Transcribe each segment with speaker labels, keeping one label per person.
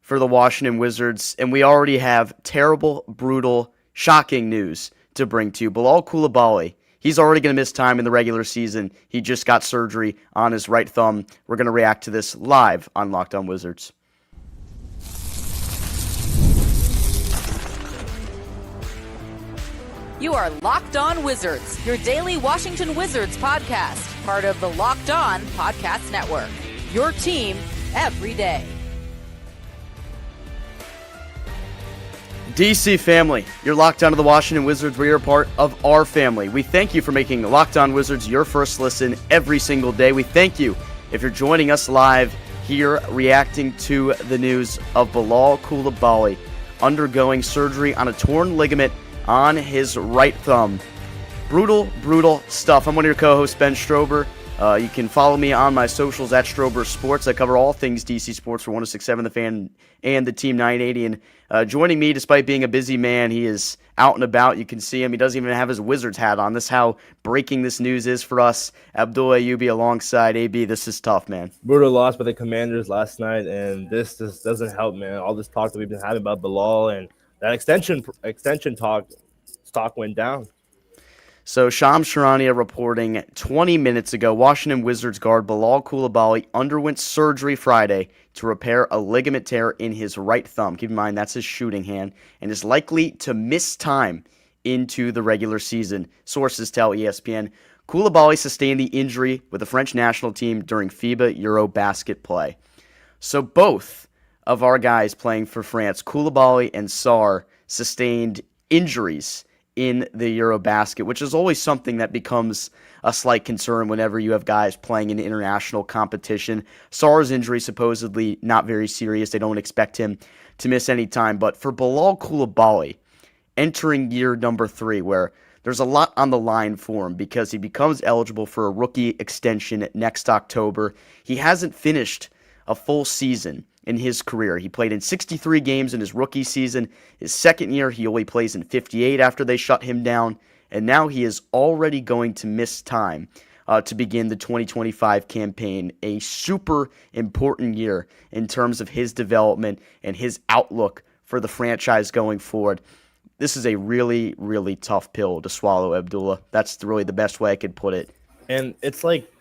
Speaker 1: for the Washington Wizards, and we already have terrible, brutal, shocking news to bring to you. Bilal Coulibaly, he's already going to miss time in the regular season. He just got surgery on his right thumb. We're going to react to this live on Locked On Wizards.
Speaker 2: You are Locked On Wizards, your daily Washington Wizards podcast, part of the Locked On Podcast Network. Your team every day.
Speaker 1: DC family, you're locked onto the Washington Wizards. We are part of our family. We thank you for making Locked On Wizards your first listen every single day. We thank you if you're joining us live here reacting to the news of Bilal Coulibaly undergoing surgery on a torn ligament on his right thumb. Brutal stuff. I'm one of your co-hosts, Ben Strober. You can follow me on my socials at Strober Sports. I cover all things DC sports for 106.7 The Fan and the Team 980. And joining me, despite being a busy man, he is out and about. You can see him. He doesn't even have his Wizards hat on. This is how breaking this news is for us. Abdullah, you be alongside AB. This is tough, man.
Speaker 3: Brutal loss by the Commanders last night, and this just doesn't help, man. All this talk that we've been having about Bilal and that extension stock went down.
Speaker 1: So Shams Charania reporting 20 minutes ago, Washington Wizards guard Bilal Coulibaly underwent surgery Friday to repair a ligament tear in his right thumb. Keep in mind, that's his shooting hand, and is likely to miss time into the regular season. Sources tell ESPN. Coulibaly sustained the injury with the French national team during FIBA Eurobasket play. So both of our guys playing for France, Coulibaly and Sarr, sustained injuries in the Eurobasket, which is always something that becomes a slight concern whenever you have guys playing in international competition. Sarr's injury supposedly not very serious. They don't expect him to miss any time. But for Bilal Coulibaly, entering year number 3, where there's a lot on the line for him because he becomes eligible for a rookie extension next October. He hasn't finished a full season in his career. He played in 63 games in his rookie season. His second year, he only plays in 58 after they shut him down. And now he is already going to miss time to begin the 2025 campaign. A super important year in terms of his development and his outlook for the franchise going forward. This is a really, really tough pill to swallow, Abdullah. That's really the best way I could put it.
Speaker 3: And it's like,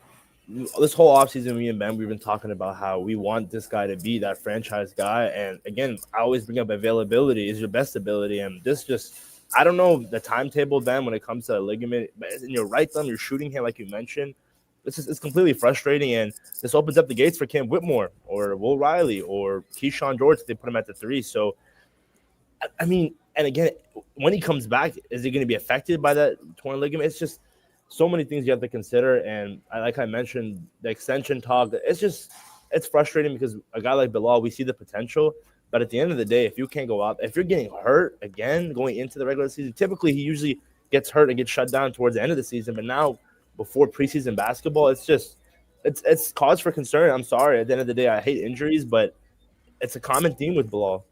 Speaker 3: this whole offseason, me and Ben, we've been talking about how we want this guy to be that franchise guy. And again, I always bring up availability is your best ability. And this just, I don't know the timetable, Ben, when it comes to a ligament. But in your right thumb, your shooting hand, like you mentioned, it's completely frustrating. And this opens up the gates for Cam Whitmore or Will Riley or Keyshawn George if they put him at the 3. So, I mean, and again, when he comes back, is he going to be affected by that torn ligament? It's just so many things you have to consider, and like I mentioned, the extension talk, it's frustrating because a guy like Bilal, we see the potential, but at the end of the day, if you can't go out, if you're getting hurt again going into the regular season, typically he usually gets hurt and gets shut down towards the end of the season, but now before preseason basketball, it's cause for concern. I'm sorry, at the end of the day, I hate injuries, but it's a common theme with Bilal.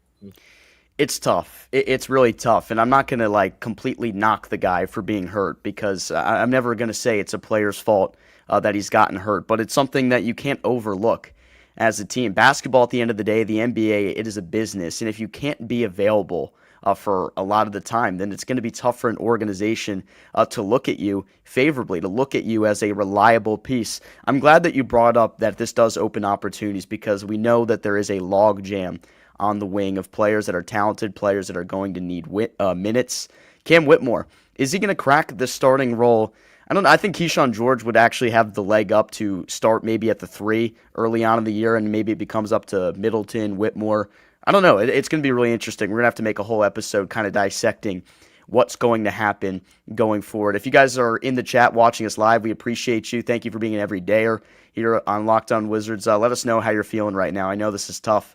Speaker 1: It's tough. It's really tough, and I'm not going to completely knock the guy for being hurt because I'm never going to say it's a player's fault that he's gotten hurt, but it's something that you can't overlook as a team. Basketball, at the end of the day, the NBA, it is a business, and if you can't be available for a lot of the time, then it's going to be tough for an organization to look at you favorably, to look at you as a reliable piece. I'm glad that you brought up that this does open opportunities because we know that there is a log jam on the wing of players that are talented, players that are going to need minutes. Cam Whitmore, is he going to crack the starting role? I don't know. I think Keyshawn George would actually have the leg up to start maybe at the 3 early on in the year, and maybe it becomes up to Middleton, Whitmore. I don't know. It's going to be really interesting. We're going to have to make a whole episode kind of dissecting what's going to happen going forward. If you guys are in the chat watching us live, we appreciate you. Thank you for being an everydayer here on Locked On Wizards. Let us know how you're feeling right now. I know this is tough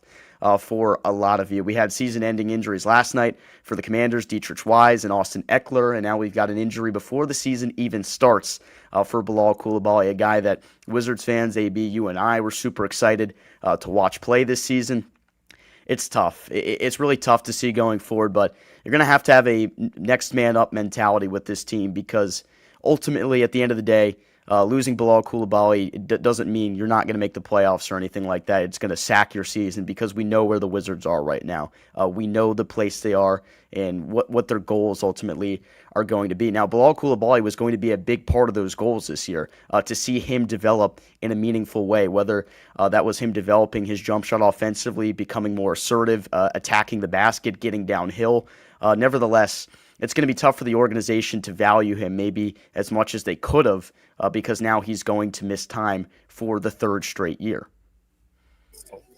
Speaker 1: for a lot of you. We had season-ending injuries last night for the Commanders, Dietrich Wise and Austin Eckler, and now we've got an injury before the season even starts for Bilal Coulibaly, a guy that Wizards fans, AB, you and I, were super excited to watch play this season. It's tough. It's really tough to see going forward, but you're going to have a next man up mentality with this team because ultimately, at the end of the day, Losing Bilal Coulibaly doesn't mean you're not going to make the playoffs or anything like that. It's going to sack your season because we know where the Wizards are right now. We know the place they are and what their goals ultimately are going to be. Now, Bilal Coulibaly was going to be a big part of those goals this year, to see him develop in a meaningful way, whether that was him developing his jump shot offensively, becoming more assertive, attacking the basket, getting downhill. Nevertheless, it's going to be tough for the organization to value him maybe as much as they could have, because now he's going to miss time for the third straight year.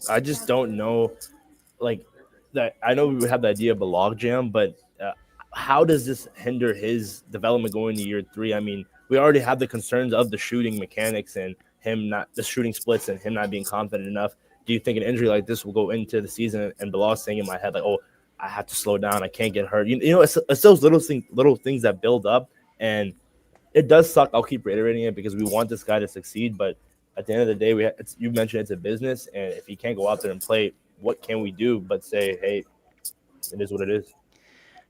Speaker 3: I just don't know, like, that. I know we have the idea of a logjam, but how does this hinder his development going to year 3? I mean, we already have the concerns of the shooting mechanics and him not the shooting splits and him not being confident enough. Do you think an injury like this will go into the season and Bilal saying in my head like, "Oh, I have to slow down. I can't get hurt." You know, it's those little things that build up, and it does suck. I'll keep reiterating it because we want this guy to succeed, but at the end of the day, you mentioned it's a business, and if he can't go out there and play, what can we do but say, "Hey, it is what it is."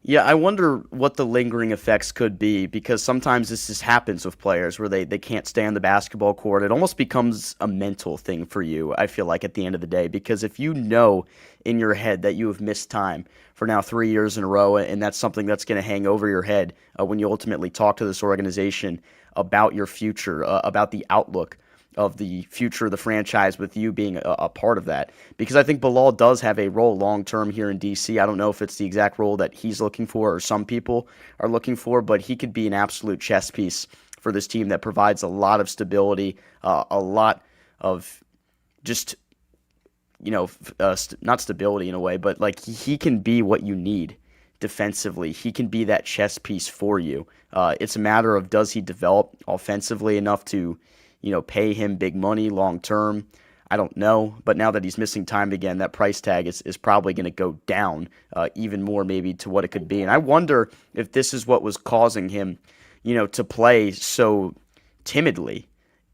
Speaker 1: Yeah, I wonder what the lingering effects could be, because sometimes this just happens with players where they can't stay on the basketball court. It almost becomes a mental thing for you, I feel like, at the end of the day, because if you know in your head that you have missed time for now 3 years in a row, and that's something that's going to hang over your head when you ultimately talk to this organization about your future, about the outlook of the future of the franchise, with you being a part of that. Because I think Bilal does have a role long-term here in D.C. I don't know if it's the exact role that he's looking for or some people are looking for, but he could be an absolute chess piece for this team that provides a lot of stability, a lot of just, not stability in a way, but like he can be what you need defensively. He can be that chess piece for you. It's a matter of, does he develop offensively enough to pay him big money long term? I don't know. But now that he's missing time again, that price tag is probably going to go down even more maybe to what it could be. And I wonder if this is what was causing him, to play so timidly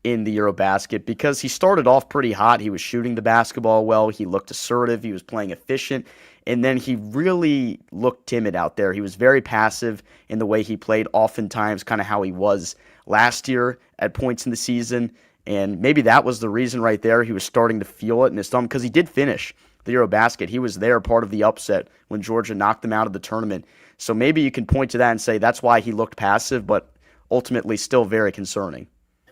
Speaker 1: in the Eurobasket, because he started off pretty hot. He was shooting the basketball well. He looked assertive. He was playing efficient. And then he really looked timid out there. He was very passive in the way he played, oftentimes kind of how he was last year at points in the season. And maybe that was the reason right there. He was starting to feel it in his thumb, because he did finish the Eurobasket. He was there, part of the upset when Georgia knocked them out of the tournament. So maybe you can point to that and say that's why he looked passive, but ultimately still very concerning.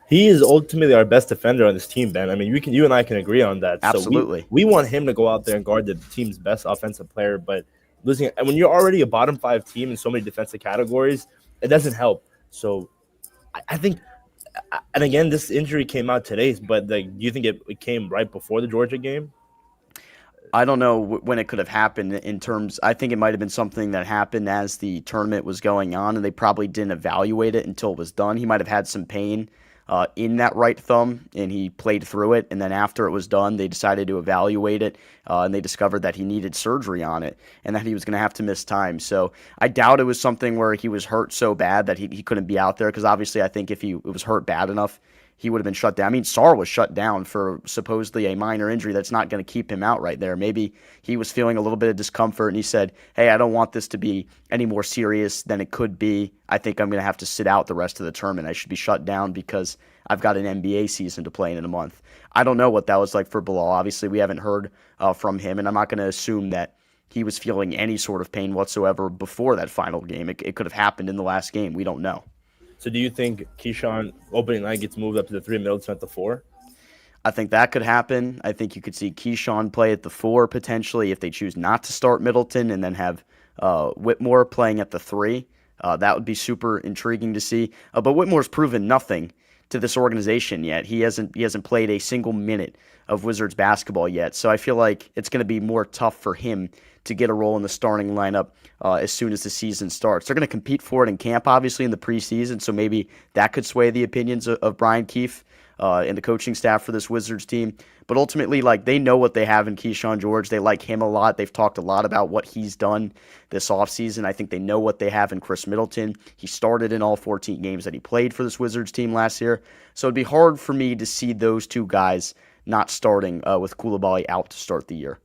Speaker 3: He is ultimately our best defender on this team, Ben. I mean, you and I can agree on that.
Speaker 1: Absolutely.
Speaker 3: So we want him to go out there and guard the team's best offensive player, but losing, and when you're already a bottom 5 team in so many defensive categories, it doesn't help. So I think, and again, this injury came out today, but do you think it came right before the Georgia game?
Speaker 1: I don't know when it could have happened in terms. I think it might have been something that happened as the tournament was going on, and they probably didn't evaluate it until it was done. He might have had some pain in that right thumb, and he played through it. And then after it was done, they decided to evaluate it, and they discovered that he needed surgery on it and that he was going to have to miss time. So I doubt it was something where he was hurt so bad that he couldn't be out there, because obviously I think if he was hurt bad enough, he would have been shut down. I mean, Sarr was shut down for supposedly a minor injury that's not going to keep him out right there. Maybe he was feeling a little bit of discomfort, and he said, "Hey, I don't want this to be any more serious than it could be. I think I'm going to have to sit out the rest of the tournament. I should be shut down because I've got an NBA season to play in a month." I don't know what that was like for Bilal. Obviously, we haven't heard from him, and I'm not going to assume that he was feeling any sort of pain whatsoever before that final game. It could have happened in the last game. We don't know.
Speaker 3: So do you think Keyshawn opening night gets moved up to the 3, Middleton at the 4?
Speaker 1: I think that could happen. I think you could see Keyshawn play at the 4 potentially if they choose not to start Middleton, and then have Whitmore playing at the 3. That would be super intriguing to see. But Whitmore's proven nothing to this organization yet. He hasn't played a single minute of Wizards basketball yet. So I feel like it's going to be more tough for him to get a role in the starting lineup as soon as the season starts. They're going to compete for it in camp, obviously, in the preseason, so maybe that could sway the opinions of Brian Keefe and the coaching staff for this Wizards team. But ultimately, they know what they have in Keyshawn George. They like him a lot. They've talked a lot about what he's done this offseason. I think they know what they have in Chris Middleton. He started in all 14 games that he played for this Wizards team last year. So it'd be hard for me to see those two guys not starting with Coulibaly out to start the year.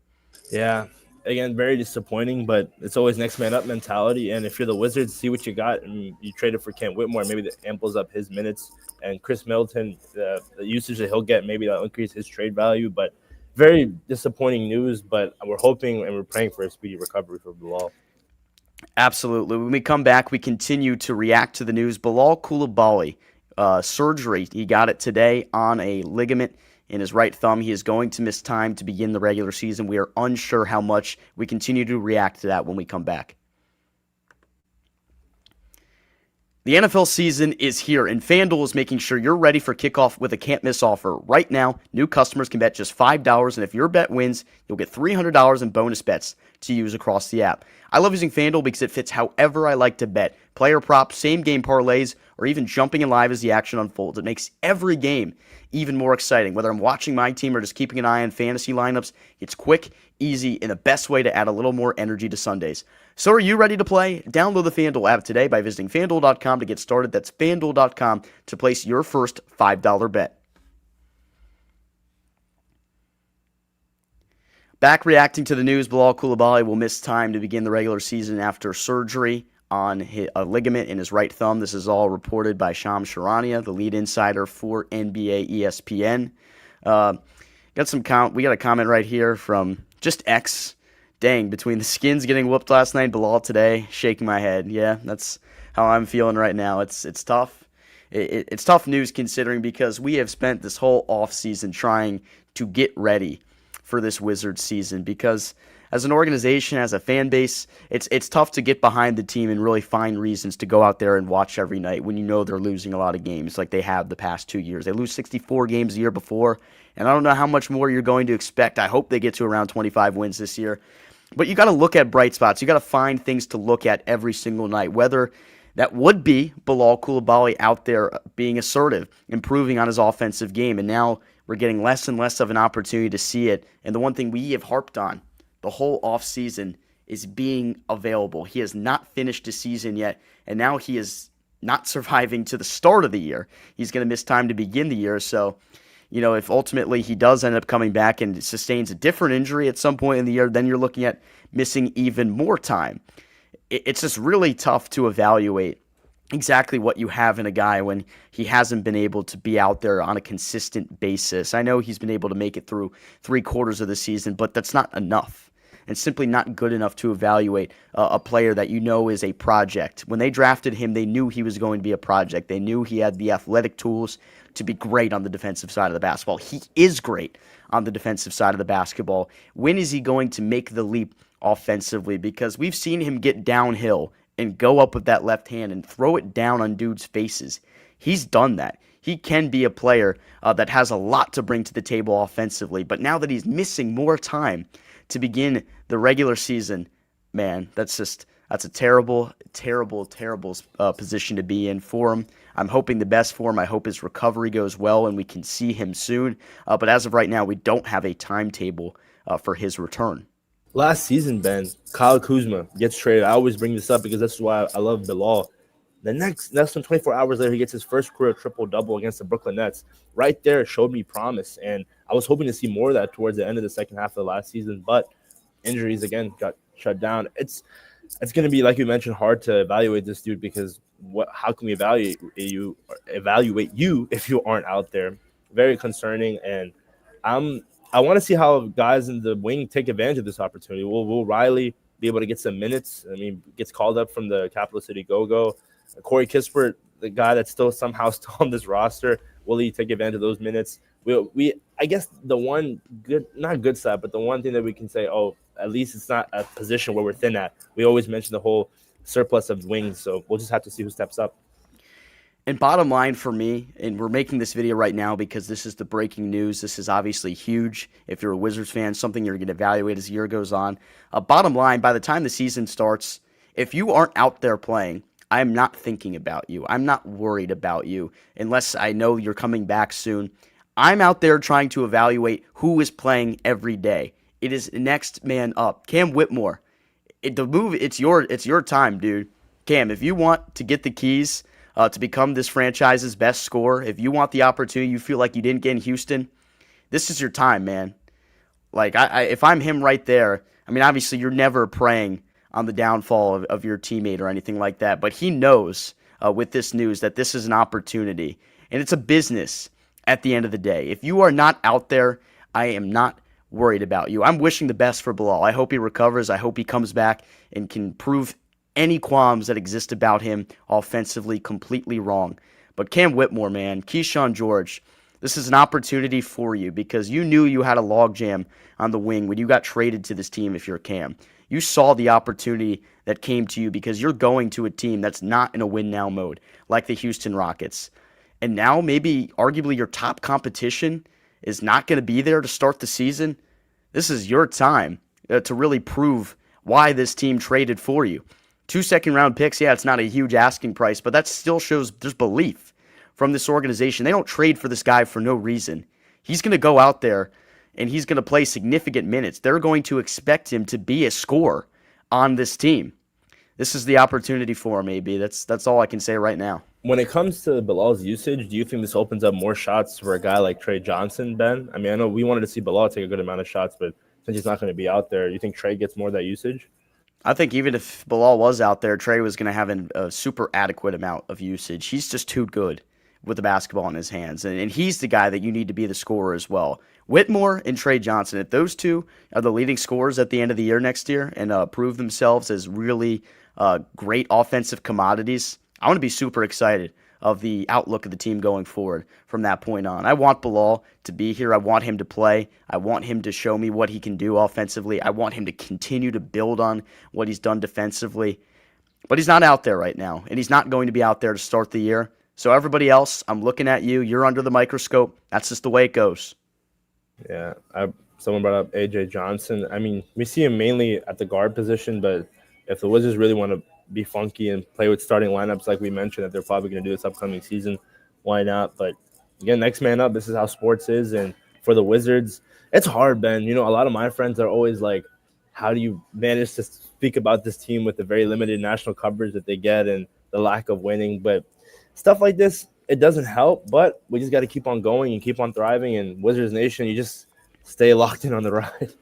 Speaker 3: Yeah, again, very disappointing, but it's always next man up mentality. And if you're the Wizards, see what you got. And you traded for Cam Whitmore, maybe that amples up his minutes. And Chris Middleton, the usage that he'll get, maybe that'll increase his trade value. But very disappointing news, but we're hoping and we're praying for a speedy recovery for Bilal.
Speaker 1: Absolutely. When we come back, we continue to react to the news. Bilal Coulibaly, surgery. He got it today on a ligament in his right thumb. He is going to miss time to begin the regular season. We are unsure how much. We continue to react to that when we come back. The NFL season is here, and FanDuel is making sure you're ready for kickoff with a can't-miss offer. Right now, new customers can bet just $5, and if your bet wins, you'll get $300 in bonus bets to use across the app. I love using FanDuel because it fits however I like to bet. Player props, same-game parlays, or even jumping in live as the action unfolds. It makes every game even more exciting. Whether I'm watching my team or just keeping an eye on fantasy lineups, it's quick, easy, and the best way to add a little more energy to Sundays. So are you ready to play? Download the FanDuel app today by visiting FanDuel.com to get started. That's FanDuel.com to place your first $5 bet. Back reacting to the news, Bilal Coulibaly will miss time to begin the regular season after surgery on a ligament in his right thumb. This is all reported by Shams Charania, the lead insider for NBA ESPN. We got a comment right here from just X. Dang, between the Skins getting whooped last night, Bilal today, shaking my head. Yeah, that's how I'm feeling right now. It's tough. It's tough news considering because we have spent this whole offseason trying to get ready for this Wizards season because as an organization, as a fan base, it's tough to get behind the team and really find reasons to go out there and watch every night when you know they're losing a lot of games like they have the past 2 years. They lose 64 games the year before, and I don't know how much more you're going to expect. I hope they get to around 25 wins this year. But you got to look at bright spots. You got to find things to look at every single night, whether that would be Bilal Coulibaly out there being assertive, improving on his offensive game, and now we're getting less and less of an opportunity to see it. And the one thing we have harped on the whole offseason is being available. He has not finished the season yet, and now he is not surviving to the start of the year. He's going to miss time to begin the year, so if ultimately he does end up coming back and sustains a different injury at some point in the year, then you're looking at missing even more time. It's just really tough to evaluate exactly what you have in a guy when he hasn't been able to be out there on a consistent basis. I know he's been able to make it through 3/4 of the season, but that's not enough. It's simply not good enough to evaluate a player that you know is a project. When they drafted him, they knew he was going to be a project. They knew he had the athletic tools to be great on the defensive side of the basketball. He is great on the defensive side of the basketball. When is he going to make the leap offensively? Because we've seen him get downhill and go up with that left hand and throw it down on dudes' faces. He's done that. He can be a player that has a lot to bring to the table offensively. But now that he's missing more time to begin the regular season, man, that's a terrible, terrible, terrible position to be in for him. I'm hoping the best for him. I hope his recovery goes well and we can see him soon. But as of right now, we don't have a timetable for his return.
Speaker 3: Last season, Ben, Kyle Kuzma gets traded. I always bring this up because that's why I love Bilal. The next 24 hours later, he gets his first career triple-double against the Brooklyn Nets. Right there showed me promise, and I was hoping to see more of that towards the end of the second half of the last season, but injuries, again, got shut down. It's going to be, like you mentioned, hard to evaluate this dude because how can we evaluate you if you aren't out there? Very concerning, and I want to see how guys in the wing take advantage of this opportunity. Will Riley be able to get some minutes? I mean, gets called up from the Capital City Go-Go. Corey Kispert, the guy that's somehow still on this roster, will he take advantage of those minutes? I guess the one not good side, but the one thing that we can say, at least it's not a position where we're thin at. We always mention the whole surplus of wings, so we'll just have to see who steps up.
Speaker 1: And bottom line for me, and we're making this video right now because this is the breaking news. This is obviously huge. If you're a Wizards fan, something you're going to evaluate as the year goes on. Bottom line, by the time the season starts, if you aren't out there playing, I'm not thinking about you. I'm not worried about you unless I know you're coming back soon. I'm out there trying to evaluate who is playing every day. It is next man up. Cam Whitmore. It's your time, dude. Cam, if you want to get the keys to become this franchise's best scorer, if you want the opportunity you feel like you didn't get in Houston, this is your time, man. Like, if I'm him right there, I mean, obviously, you're never praying on the downfall of your teammate or anything like that, but he knows with this news that this is an opportunity, and it's a business at the end of the day. If you are not out there, I am not worried about you. I'm wishing the best for Bilal. I hope he recovers. I hope he comes back and can prove any qualms that exist about him offensively completely wrong. But Cam Whitmore, man, Keyshawn George, this is an opportunity for you because you knew you had a logjam on the wing when you got traded to this team if you're Cam. You saw the opportunity that came to you because you're going to a team that's not in a win-now mode, like the Houston Rockets. And now maybe arguably your top competition is not going to be there to start the season. This is your time to really prove why this team traded for you. 2 second-round picks, yeah, it's not a huge asking price, but that still shows there's belief from this organization. They don't trade for this guy for no reason. He's going to go out there and he's going to play significant minutes. They're going to expect him to be a scorer on this team. This is the opportunity for him, maybe. That's all I can say right now.
Speaker 3: When it comes to Bilal's usage, do you think this opens up more shots for a guy like Trey Johnson, Ben? I mean, I know we wanted to see Bilal take a good amount of shots, but since he's not going to be out there, you think Trey gets more of that usage?
Speaker 1: I think even if Bilal was out there, Trey was going to have a super adequate amount of usage. He's just too good with the basketball in his hands, and he's the guy that you need to be the scorer as well. Whitmore and Trey Johnson, if those two are the leading scorers at the end of the year next year and prove themselves as really great offensive commodities, I want to be super excited of the outlook of the team going forward from that point on. I want Bilal to be here. I want him to play. I want him to show me what he can do offensively. I want him to continue to build on what he's done defensively. But he's not out there right now, and he's not going to be out there to start the year. So everybody else, I'm looking at you. You're under the microscope. That's just the way it goes.
Speaker 3: Yeah, someone brought up A.J. Johnson. I mean, we see him mainly at the guard position, but if the Wizards really want to be funky and play with starting lineups like we mentioned that they're probably going to do this upcoming season, why not? But again, next man up, this is how sports is. And for the Wizards, it's hard, Ben. You know, a lot of my friends are always like, how do you manage to speak about this team with the very limited national coverage that they get and the lack of winning? But stuff like this, it doesn't help, but we just got to keep on going and keep on thriving. And Wizards Nation, you just stay locked in on the ride.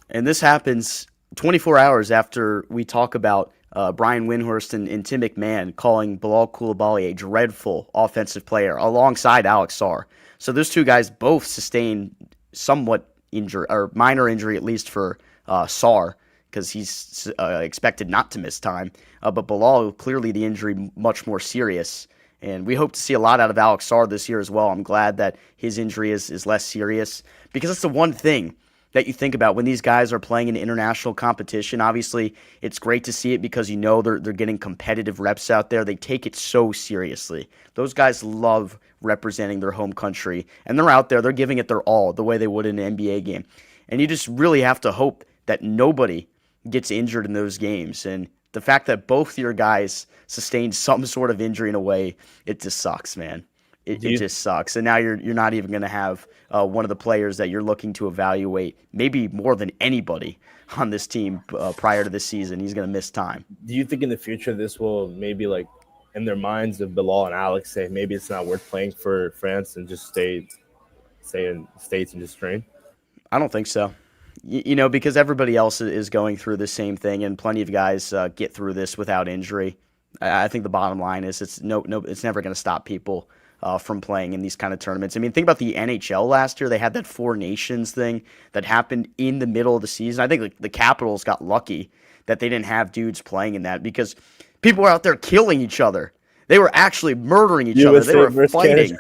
Speaker 1: And this happens 24 hours after we talk about Brian Windhorst and Tim McMahon calling Bilal Coulibaly a dreadful offensive player alongside Alex Sarr. So those two guys both sustained somewhat injury or minor injury, at least for Sarr, because he's expected not to miss time. But Bilal, clearly the injury much more serious. And we hope to see a lot out of Alex Sarr this year as well. I'm glad that his injury is less serious because that's the one thing that you think about when these guys are playing in international competition. Obviously, it's great to see it because you know they're getting competitive reps out there. They take it so seriously. Those guys love representing their home country, and they're out there. They're giving it their all the way they would in an NBA game. And you just really have to hope that nobody gets injured in those games. And the fact that both your guys sustained some sort of injury in a way, it just sucks, man. It just sucks. And now you're not even going to have one of the players that you're looking to evaluate, maybe more than anybody on this team prior to this season. He's going to miss time.
Speaker 3: Do you think in the future this will maybe, like, in their minds of Bilal and Alex, say maybe it's not worth playing for France and just stay in the States and just train?
Speaker 1: I don't think so. You know, because everybody else is going through the same thing, and plenty of guys get through this without injury. I think the bottom line is it's never going to stop people from playing in these kind of tournaments. I mean, think about the NHL last year. They had that Four Nations thing that happened in the middle of the season. I think the Capitals got lucky that they didn't have dudes playing in that because people were out there killing each other. They were actually murdering each other. They were fighting.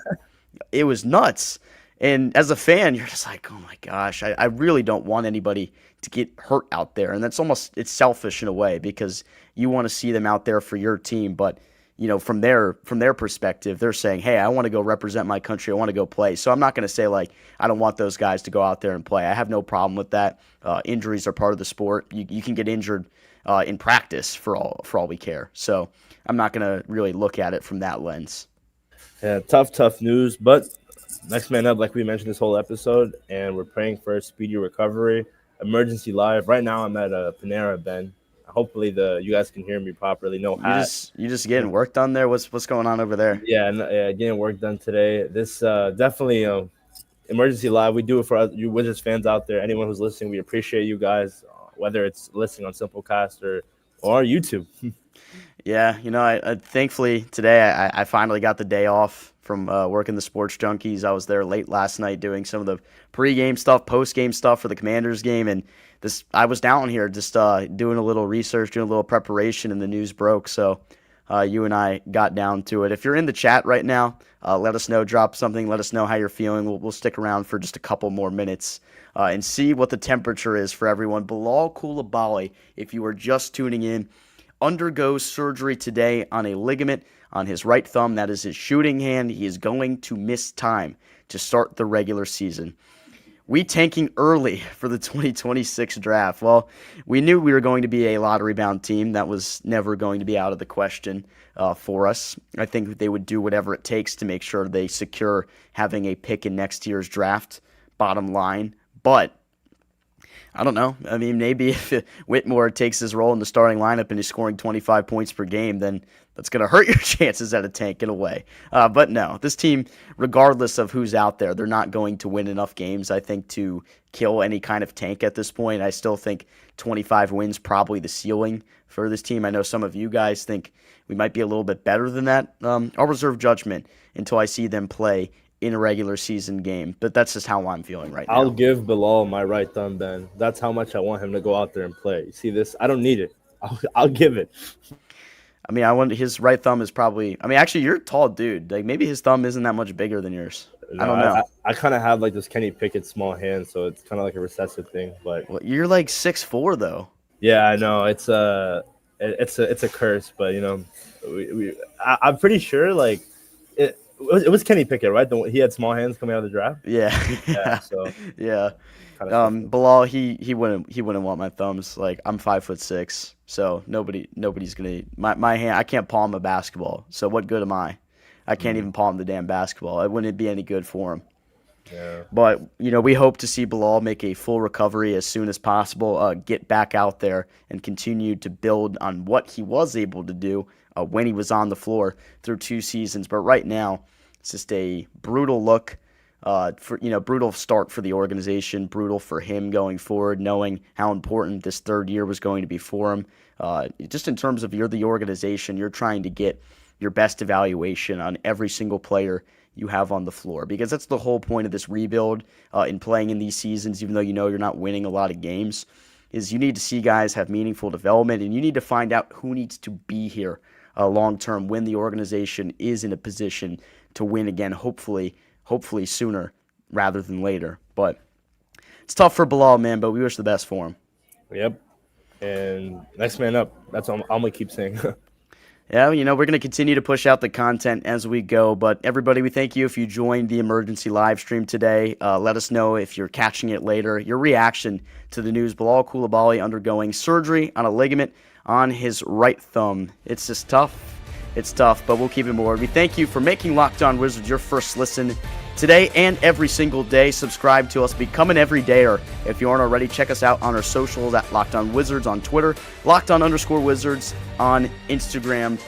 Speaker 1: It was nuts. And as a fan, you're just like, oh my gosh, I really don't want anybody to get hurt out there. And it's selfish in a way because you want to see them out there for your team. But, you know, from their perspective, they're saying, hey, I want to go represent my country. I want to go play. So I'm not going to say, like, I don't want those guys to go out there and play. I have no problem with that. Injuries are part of the sport. You can get injured in practice for all we care. So I'm not going to really look at it from that lens.
Speaker 3: Yeah, tough news. But next man up, like we mentioned this whole episode, and we're praying for a speedy recovery. Emergency live. Right now I'm at Panera, Ben. Hopefully you guys can hear me properly. No hat.
Speaker 1: You just getting work done there? What's going on over there?
Speaker 3: Yeah, getting work done today. This definitely emergency live. We do it for you Wizards fans out there. Anyone who's listening, we appreciate you guys. whether it's listening on Simplecast or YouTube.
Speaker 1: Yeah, I thankfully today I finally got the day off from working the Sports Junkies. I was there late last night doing some of the pregame stuff, postgame stuff for the Commanders game, and I was down here just doing a little research, doing a little preparation, and the news broke. So you and I got down to it. If you're in the chat right now, let us know. Drop something. Let us know how you're feeling. We'll stick around for just a couple more minutes and see what the temperature is for everyone. Bilal Coulibaly, if you are just tuning in, undergoes surgery today on a ligament on his right thumb. That is his shooting hand. He is going to miss time to start the regular season. We tanking early for the 2026 draft. Well, we knew we were going to be a lottery-bound team. That was never going to be out of the question for us. I think they would do whatever it takes to make sure they secure having a pick in next year's draft, bottom line. But I don't know. I mean, maybe if Whitmore takes his role in the starting lineup and he's scoring 25 points per game, then that's going to hurt your chances at a tank in a way. But no, this team, regardless of who's out there, they're not going to win enough games, I think, to kill any kind of tank at this point. I still think 25 wins probably the ceiling for this team. I know some of you guys think we might be a little bit better than that. I'll reserve judgment until I see them play in a regular season game, but that's just how I'm feeling right now.
Speaker 3: I'll give Bilal my right thumb, Ben. That's how much I want him to go out there and play. You see this? I don't need it. I'll give it.
Speaker 1: I mean, I want his right thumb is probably. I mean, actually, you're a tall dude. Like maybe his thumb isn't that much bigger than yours.
Speaker 3: No,
Speaker 1: I don't know.
Speaker 3: I kind of have like this Kenny Pickett small hand, so it's kind of like a recessive thing. But
Speaker 1: Well, you're like 6'4" though.
Speaker 3: yeah, I know it's a curse. But I'm pretty sure like it was Kenny Pickett, right? He had small hands coming out of the draft.
Speaker 1: Yeah.
Speaker 3: So
Speaker 1: yeah. Bilal, he wouldn't want my thumbs. Like I'm 5'6", so nobody's gonna my hand. I can't palm a basketball. So what good am I? I can't even palm the damn basketball. It wouldn't be any good for him.
Speaker 3: Yeah.
Speaker 1: But we hope to see Bilal make a full recovery as soon as possible. Get back out there and continue to build on what he was able to do when he was on the floor through 2 seasons. But right now, it's just a brutal look. Brutal start for the organization, brutal for him going forward, knowing how important this third year was going to be for him. Just in terms of you're the organization, you're trying to get your best evaluation on every single player you have on the floor, because that's the whole point of this rebuild in playing in these seasons, even though you're not winning a lot of games, is you need to see guys have meaningful development, and you need to find out who needs to be here long-term when the organization is in a position to win again, hopefully sooner rather than later. But it's tough for Bilal, man, but we wish the best for him.
Speaker 3: Yep. And next man up. That's what I'm going to keep saying.
Speaker 1: Yeah, we're going to continue to push out the content as we go. But everybody, we thank you if you joined the emergency live stream today. Let us know if you're catching it later. Your reaction to the news: Bilal Coulibaly undergoing surgery on a ligament on his right thumb. It's just tough. It's tough, but we'll keep it more. We thank you for making Locked On Wizards your first listen today and every single day. Subscribe to us, become an everydayer. If you aren't already, check us out on our socials at Locked On Wizards on Twitter, LockedOn_Wizards on Instagram.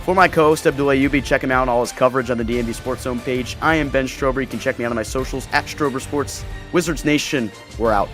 Speaker 1: For my co-host Abdullah, check him out on all his coverage on the DMV Sports Zone page. I am Ben Strober. You can check me out on my socials at Strober Sports. Wizards Nation, we're out.